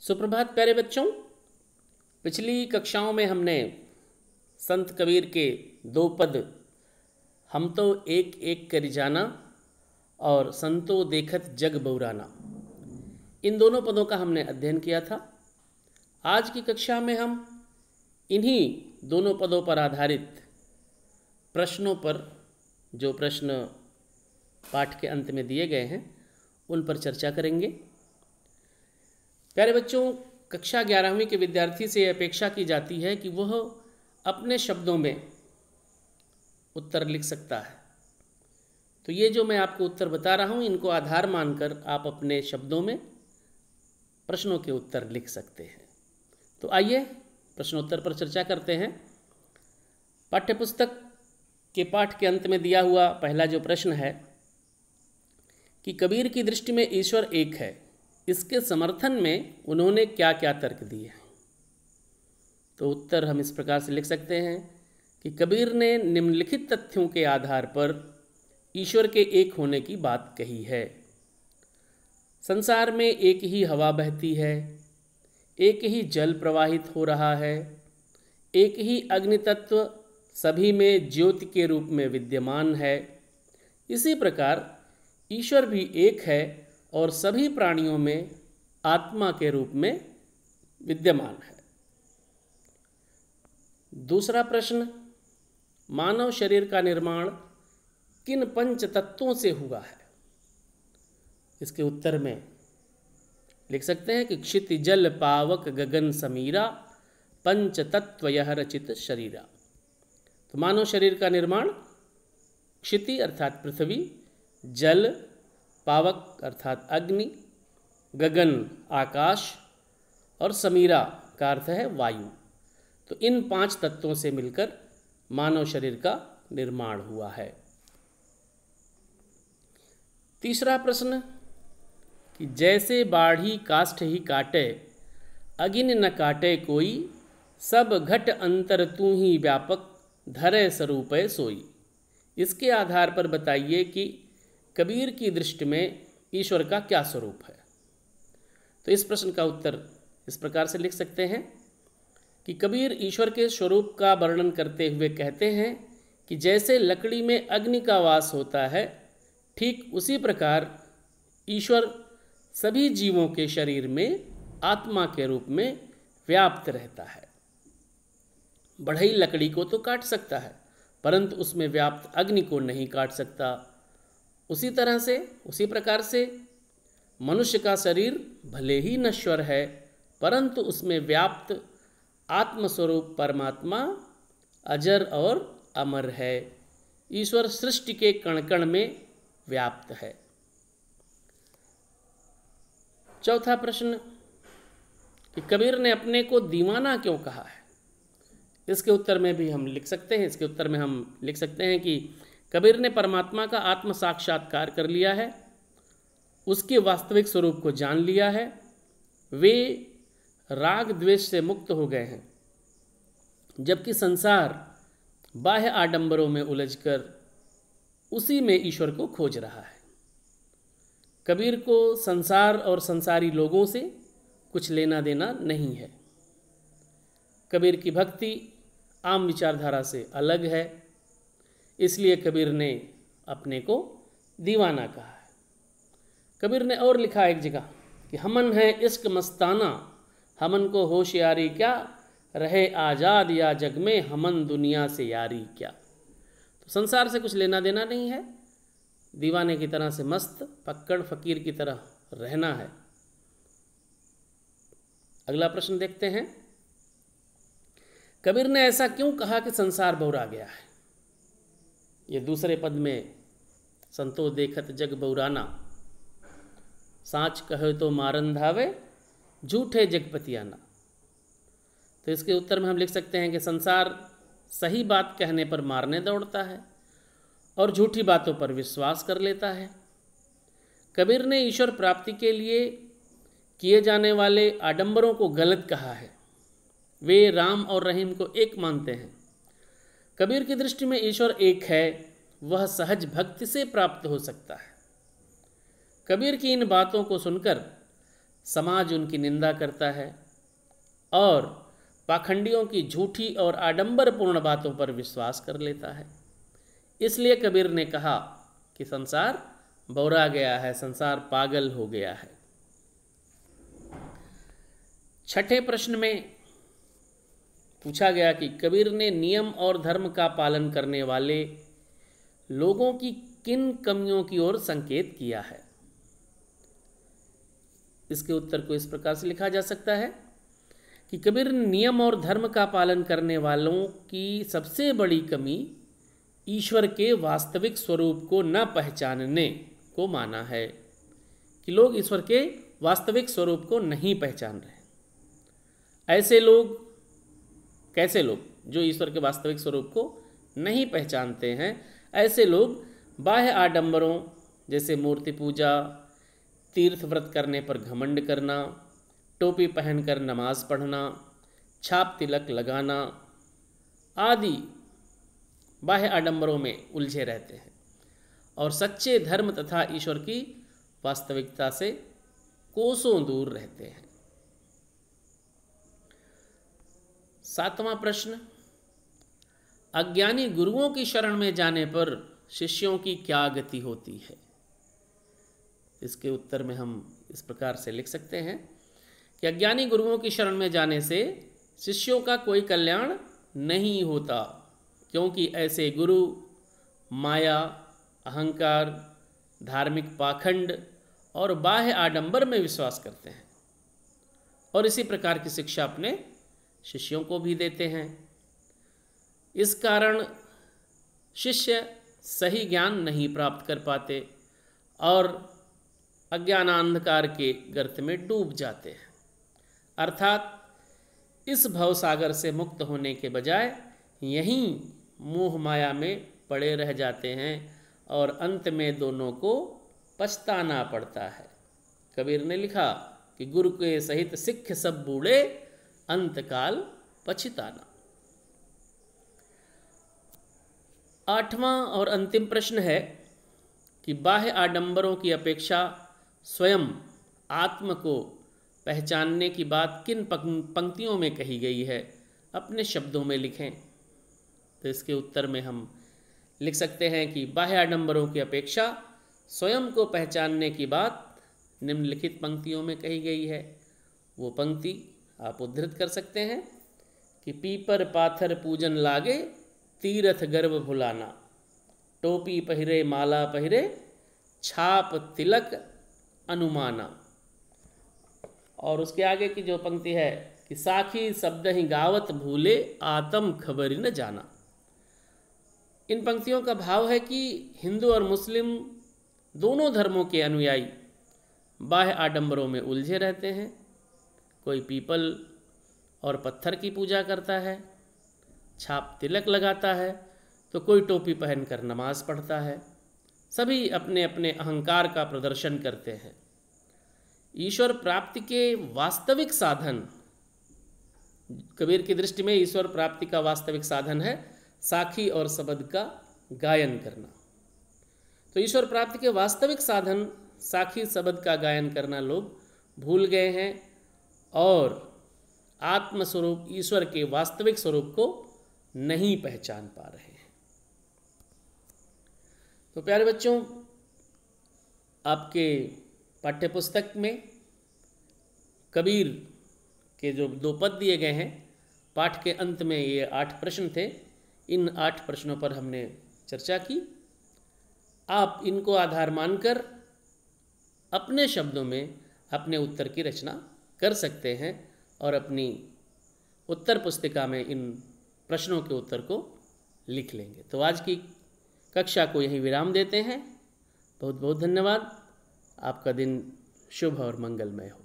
सुप्रभात प्यारे बच्चों। पिछली कक्षाओं में हमने संत कबीर के दो पद हम तो एक एक करि जाना और संतो देखत जग बउराना, इन दोनों पदों का हमने अध्ययन किया था। आज की कक्षा में हम इन्हीं दोनों पदों पर आधारित प्रश्नों पर, जो प्रश्न पाठ के अंत में दिए गए हैं, उन पर चर्चा करेंगे। प्यारे बच्चों, कक्षा 11वीं के विद्यार्थी से अपेक्षा की जाती है कि वह अपने शब्दों में उत्तर लिख सकता है। तो ये जो मैं आपको उत्तर बता रहा हूँ, इनको आधार मानकर आप अपने शब्दों में प्रश्नों के उत्तर लिख सकते हैं। तो आइए प्रश्नोत्तर पर चर्चा करते हैं। पाठ्यपुस्तक के पाठ के अंत में दिया हुआ पहला जो प्रश्न है कि कबीर की दृष्टि में ईश्वर एक है, इसके समर्थन में उन्होंने क्या क्या तर्क दिए हैं। तो उत्तर हम इस प्रकार से लिख सकते हैं कि कबीर ने निम्नलिखित तथ्यों के आधार पर ईश्वर के एक होने की बात कही है। संसार में एक ही हवा बहती है, एक ही जल प्रवाहित हो रहा है, एक ही अग्नि तत्व सभी में ज्योति के रूप में विद्यमान है। इसी प्रकार ईश्वर भी एक है और सभी प्राणियों में आत्मा के रूप में विद्यमान है। दूसरा प्रश्न, मानव शरीर का निर्माण किन पंच तत्वों से हुआ है। इसके उत्तर में लिख सकते हैं कि क्षिति जल पावक गगन समीरा, पंच तत्व यह रचित शरीरा। तो मानव शरीर का निर्माण क्षिति अर्थात पृथ्वी, जल, पावक अर्थात अग्नि, गगन आकाश और समीरा का अर्थ है वायु। तो इन 5 तत्वों से मिलकर मानव शरीर का निर्माण हुआ है। तीसरा प्रश्न कि जैसे बाढ़ी काष्ठ ही काटे, अगिन न काटे कोई, सब घट अंतर तू ही व्यापक, धरे स्वरूपे सोई। इसके आधार पर बताइए कि कबीर की दृष्टि में ईश्वर का क्या स्वरूप है। तो इस प्रश्न का उत्तर इस प्रकार से लिख सकते हैं कि कबीर ईश्वर के स्वरूप का वर्णन करते हुए कहते हैं कि जैसे लकड़ी में अग्नि का वास होता है, ठीक उसी प्रकार ईश्वर सभी जीवों के शरीर में आत्मा के रूप में व्याप्त रहता है। बढ़ई लकड़ी को तो काट सकता है, परंतु उसमें व्याप्त अग्नि को नहीं काट सकता। उसी तरह से, उसी प्रकार से मनुष्य का शरीर भले ही नश्वर है, परंतु उसमें व्याप्त आत्मस्वरूप परमात्मा अजर और अमर है। ईश्वर सृष्टि के कण कण में व्याप्त है। चौथा प्रश्न कि कबीर ने अपने को दीवाना क्यों कहा है। इसके उत्तर में भी हम लिख सकते हैं, इसके उत्तर में हम लिख सकते हैं कि कबीर ने परमात्मा का आत्म साक्षात्कार कर लिया है, उसके वास्तविक स्वरूप को जान लिया है। वे राग द्वेष से मुक्त हो गए हैं, जबकि संसार बाह्य आडंबरों में उलझकर उसी में ईश्वर को खोज रहा है। कबीर को संसार और संसारी लोगों से कुछ लेना देना नहीं है। कबीर की भक्ति आम विचारधारा से अलग है, इसलिए कबीर ने अपने को दीवाना कहा है। कबीर ने और लिखा एक जगह कि हमन है इश्क मस्ताना, हमन को होशियारी क्या, रहे आज़ाद या जग में, हमन दुनिया से यारी क्या। तो संसार से कुछ लेना देना नहीं है, दीवाने की तरह से मस्त पक्कड़ फकीर की तरह रहना है। अगला प्रश्न देखते हैं, कबीर ने ऐसा क्यों कहा कि संसार बौरा गया है। ये दूसरे पद में संतो देखत जग बौराना, साँच कहे तो मारन धावे, झूठे जगपतियाना। तो इसके उत्तर में हम लिख सकते हैं कि संसार सही बात कहने पर मारने दौड़ता है और झूठी बातों पर विश्वास कर लेता है। कबीर ने ईश्वर प्राप्ति के लिए किए जाने वाले आडंबरों को गलत कहा है। वे राम और रहीम को एक मानते हैं। कबीर की दृष्टि में ईश्वर एक है, वह सहज भक्ति से प्राप्त हो सकता है। कबीर की इन बातों को सुनकर समाज उनकी निंदा करता है और पाखंडियों की झूठी और आडंबरपूर्ण बातों पर विश्वास कर लेता है। इसलिए कबीर ने कहा कि संसार बौरा गया है, संसार पागल हो गया है। छठे प्रश्न में पूछा गया कि कबीर ने नियम और धर्म का पालन करने वाले लोगों की किन कमियों की ओर संकेत किया है। इसके उत्तर को इस प्रकार से लिखा जा सकता है कि कबीर ने नियम और धर्म का पालन करने वालों की सबसे बड़ी कमी ईश्वर के वास्तविक स्वरूप को न पहचानने को माना है, कि लोग ईश्वर के वास्तविक स्वरूप को नहीं पहचान रहे। ऐसे लोग, कैसे लोग? जो ईश्वर के वास्तविक स्वरूप को नहीं पहचानते हैं, ऐसे लोग बाह्य आडंबरों जैसे मूर्ति पूजा, तीर्थ व्रत करने पर घमंड करना, टोपी पहनकर नमाज पढ़ना, छाप तिलक लगाना आदि बाह्य आडंबरों में उलझे रहते हैं और सच्चे धर्म तथा ईश्वर की वास्तविकता से कोसों दूर रहते हैं। सातवां प्रश्न, अज्ञानी गुरुओं की शरण में जाने पर शिष्यों की क्या गति होती है। इसके उत्तर में हम इस प्रकार से लिख सकते हैं कि अज्ञानी गुरुओं की शरण में जाने से शिष्यों का कोई कल्याण नहीं होता, क्योंकि ऐसे गुरु माया, अहंकार, धार्मिक पाखंड और बाह्य आडंबर में विश्वास करते हैं और इसी प्रकार की शिक्षा अपने शिष्यों को भी देते हैं। इस कारण शिष्य सही ज्ञान नहीं प्राप्त कर पाते और अज्ञानांधकार के गर्त में डूब जाते हैं। अर्थात इस भवसागर से मुक्त होने के बजाय यहीं मोह माया में पड़े रह जाते हैं और अंत में दोनों को पछताना पड़ता है। कबीर ने लिखा कि गुरु के सहित सिख सब बूढ़े, अंतकाल पछताना। आठवां और अंतिम प्रश्न है कि बाह्य आडंबरों की अपेक्षा स्वयं आत्म को पहचानने की बात किन पंक्तियों में कही गई है, अपने शब्दों में लिखें। तो इसके उत्तर में हम लिख सकते हैं कि बाह्य आडंबरों की अपेक्षा स्वयं को पहचानने की बात निम्नलिखित पंक्तियों में कही गई है। वो पंक्ति आप उद्धृत कर सकते हैं कि पीपर पाथर पूजन लागे, तीरथ गर्व भुलाना, टोपी पहिरे माला पहिरे, छाप तिलक अनुमाना। और उसके आगे की जो पंक्ति है कि साखी शब्द ही गावत भूले, आत्म खबरी न जाना। इन पंक्तियों का भाव है कि हिंदू और मुस्लिम दोनों धर्मों के अनुयायी बाह्य आडंबरों में उलझे रहते हैं। कोई पीपल और पत्थर की पूजा करता है, छाप तिलक लगाता है, तो कोई टोपी पहनकर नमाज पढ़ता है। सभी अपने अपने अहंकार का प्रदर्शन करते हैं। ईश्वर प्राप्ति के वास्तविक साधन, कबीर की दृष्टि में ईश्वर प्राप्ति का वास्तविक साधन है साखी और शब्द का गायन करना। तो ईश्वर प्राप्ति के वास्तविक साधन साखी शब्द का गायन करना लोग भूल गए हैं और आत्मस्वरूप ईश्वर के वास्तविक स्वरूप को नहीं पहचान पा रहे हैं। तो प्यारे बच्चों, आपके पाठ्यपुस्तक में कबीर के जो 2 पद दिए गए हैं, पाठ के अंत में ये 8 प्रश्न थे। इन 8 प्रश्नों पर हमने चर्चा की। आप इनको आधार मानकर अपने शब्दों में अपने उत्तर की रचना कर सकते हैं और अपनी उत्तर पुस्तिका में इन प्रश्नों के उत्तर को लिख लेंगे। तो आज की कक्षा को यहीं विराम देते हैं। बहुत बहुत धन्यवाद। आपका दिन शुभ और मंगलमय हो।